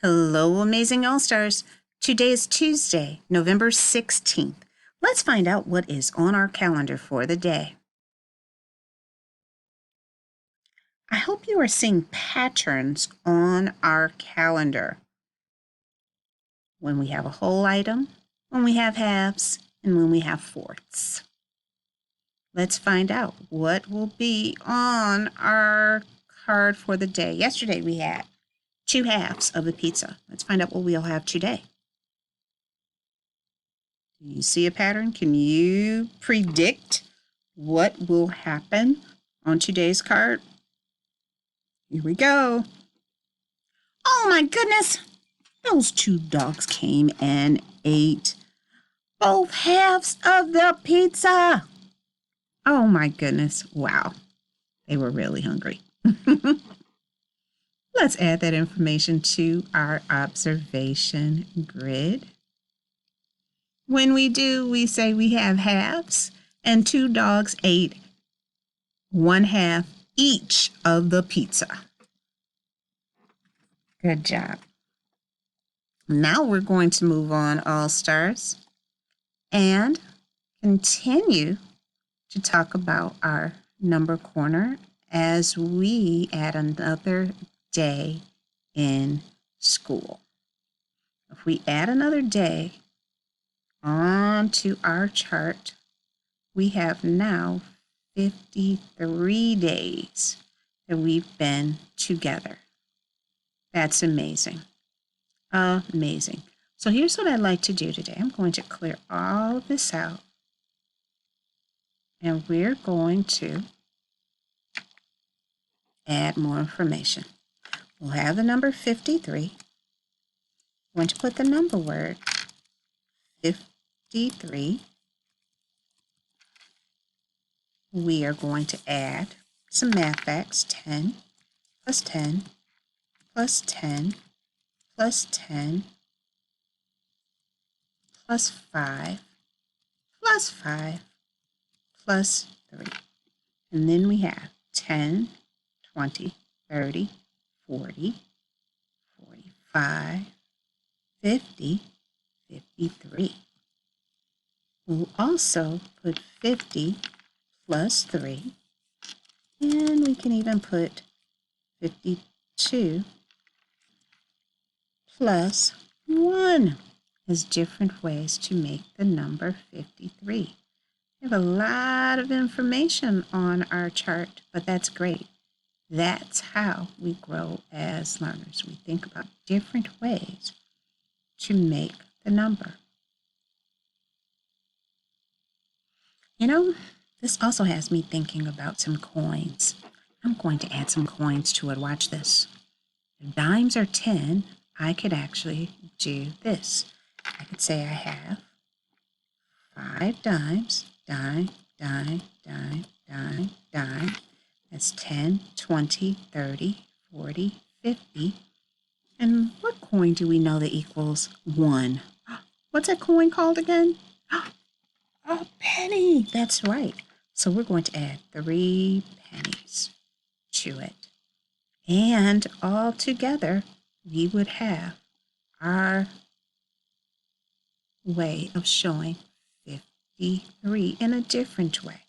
Hello, Amazing All-Stars. Today is Tuesday, November 16th. Let's find out what is on our calendar for the day. I hope you are seeing patterns on our calendar. When we have a whole item, when we have halves, and when we have fourths. Let's find out what will be on our card for the day. Yesterday we had 2 halves of a pizza. Let's find out what we'll have today. Do you see a pattern? Can you predict what will happen on today's card? Here we go. Oh my goodness! Those 2 dogs came and ate both halves of the pizza. Oh my goodness. Wow. They were really hungry. Let's add that information to our observation grid. When we do, we say we have halves, and 2 dogs ate 1/2 each of the pizza. Good job. Now we're going to move on, All-Stars, and continue to talk about our number corner as we add another day in school. If we add another day onto our chart, we have now 53 days that we've been together. That's amazing. Amazing. So here's what I'd like to do today. I'm going to clear all of this out, and we're going to add more information. We'll have the number 53. I'm going to put the number word 53. We are going to add some math facts. 10 plus 10 plus 10 plus 10 plus 5 plus 5 plus 3. And then we have 10, 20, 30, 40, 45, 50, 53. We'll also put 50 plus 3, and we can even put 52 plus 1 as different ways to make the number 53. We have a lot of information on our chart, but that's great. That's how we grow as learners. We think about different ways to make the number. You know, this also has me thinking about some coins. I'm going to add some coins to it. Watch this. If dimes are 10, I could actually do this. I could say I have 5 dimes, dime, dime, dime, dime, dime. That's 10, 20, 30, 40, 50. And what coin do we know that equals 1? What's that coin called again? A penny. That's right. So we're going to add 3 pennies to it. And all together, we would have our way of showing 53 in a different way.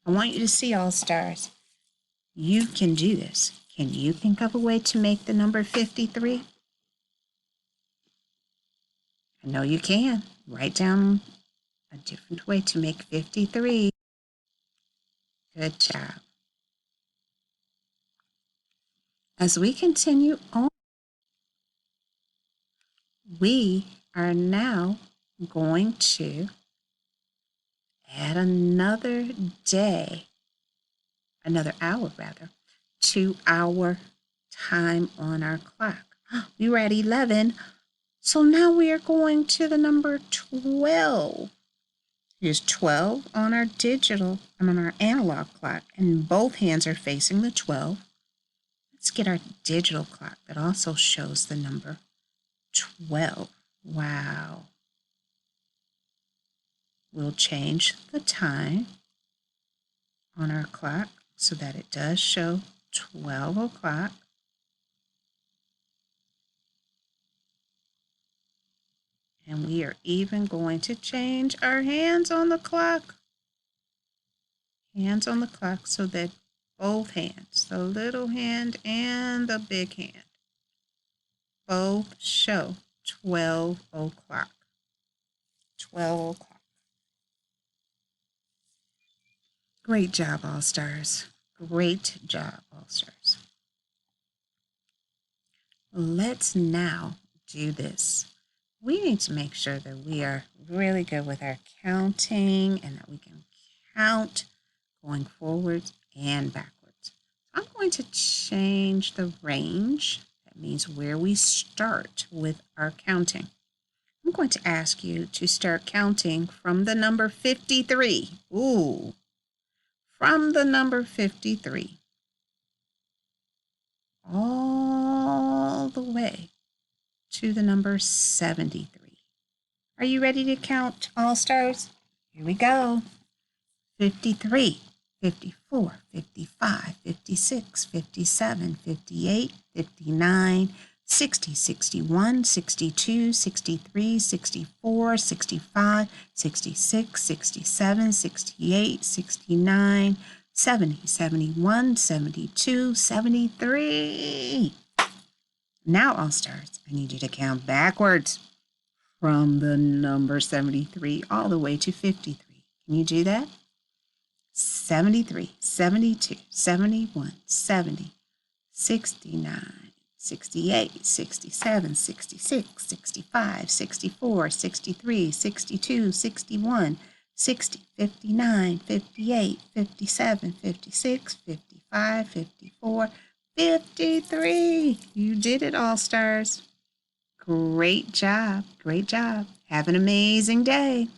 I want you to see, All-Stars, you can do this. Can you think of a way to make the number 53? I know you can. Write down a different way to make 53. Good job. As we continue on, we are now going to add another day, another hour rather, to our time on our clock. We were at 11, so now we are going to the number 12. Here's 12 on our on our analog clock, and both hands are facing the 12. Let's get our digital clock that also shows the number 12. Wow. We'll change the time on our clock so that it does show 12 o'clock. And we are even going to change our hands on the clock. Hands on the clock so that both hands, the little hand and the big hand, both show 12 o'clock. 12 o'clock. Great job, All-Stars. Great job, All-Stars. Let's now do this. We need to make sure that we are really good with our counting and that we can count going forwards and backwards. I'm going to change the range. That means where we start with our counting. I'm going to ask you to start counting from the number 53. Ooh, from the number 53 all the way to the number 73. Are you ready to count, All-Stars? Here we go. 53, 54, 55, 56, 57, 58, 59, 60, 61, 62, 63, 64, 65, 66, 67, 68, 69, 70, 71, 72, 73. Now, All-Stars, I need you to count backwards from the number 73 all the way to 53. Can you do that? 73, 72, 71, 70, 69, 68, 67, 66, 65, 64, 63, 62, 61, 60, 59, 58, 57, 56, 55, 54, 53. You did it, All-Stars. Great job. Great job. Have an amazing day.